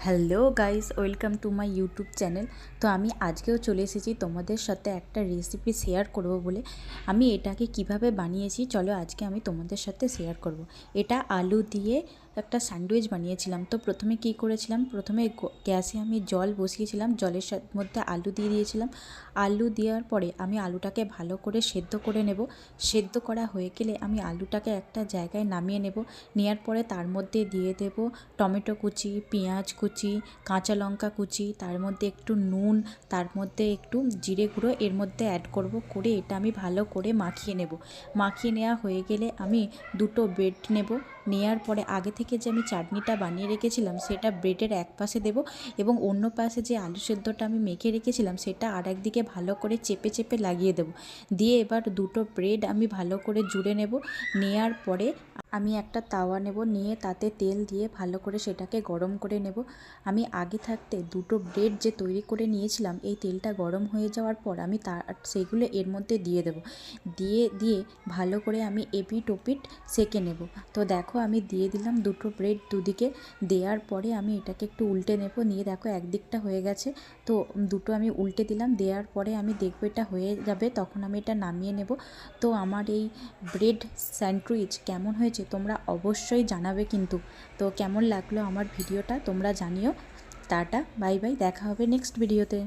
Hello guys, welcome to my YouTube channel. তো আমি আজকেও চলে এসেছি তোমাদের সাথে একটা রেসিপি শেয়ার করব বলে। আমি এটাকে কিভাবে বানিয়েছি চলো আজকে আমি তোমাদের সাথে শেয়ার করব। এটা আলু দিয়ে একটা স্যান্ডউইচ বানিয়েছিলাম। তো প্রথমে কি করেছিলাম, প্রথমে গ্যাসে আমি জল বসিয়েছিলাম, জলের মধ্যে আলু দিয়ে দিয়েছিলাম। আলু দেওয়ার পরে আমি আলুটাকে ভালো করে সেদ্ধ করে নেব। সেদ্ধ করা হয়ে গেলে আমি আলুটাকে একটা জায়গায় নামিয়ে নেব। নেওয়ার পরে তার মধ্যে দিয়ে দেব টমেটো কুচি, পেঁয়াজ কুচি, কাঁচা লঙ্কা কুচি, তার মধ্যে একটু নুন, তার মধ্যে একটু জিরে গুঁড়ো এর মধ্যে অ্যাড করব। করে এটা আমি ভালো করে মাখিয়ে নেব। মাখিয়ে নেওয়া হয়ে গেলে আমি দুটো ব্রেড নেব। নেওয়ার পরে আগে থেকে যে আমি চাটনিটা বানিয়ে রেখেছিলাম সেটা ব্রেডের এক পাশে দেব এবং অন্য পাশে যে আলু সেদ্ধটা আমি মেখে রেখেছিলাম সেটা আর একদিকে ভালো করে চেপে চেপে লাগিয়ে দেব। দিয়ে এবার দুটো ব্রেড আমি ভালো করে জুড়ে নেব। নেওয়ার পরে আমি একটা তাওয়া নেব, নিয়ে তাতে তেল দিয়ে ভালো করে সেটাকে গরম করে নেব। আমি আগে থাকতে দুটো ব্রেড যে তৈরি করে নিয়েছিলাম, এই তেলটা গরম হয়ে যাওয়ার পর আমি সেগুলো এর মধ্যে দিয়ে দেব। দিয়ে ভালো করে আমি এপিট ওপিট সেঁকে নেব। তো দেখো আমি দিয়ে দিলাম দুটো ব্রেড দুদিকে। দেওয়ার পরে আমি এটাকে একটু উল্টে নেব। নিয়ে দেখো একদিকটা হয়ে গেছে, তো দুটো আমি উল্টে দিলাম। দেওয়ার পরে আমি দেখবো এটা হয়ে যাবে, তখন আমি এটা নামিয়ে নেব। তো আমার এই ব্রেড স্যান্ডউইচ কেমন হয়েছে তোমরা অবশ্যই জানাবে কিন্তু। তো কেমন লাগলো আমার ভিডিওটা তোমরা জানিও। টাটা, বাই বাই, দেখা হবে নেক্সট ভিডিওতে।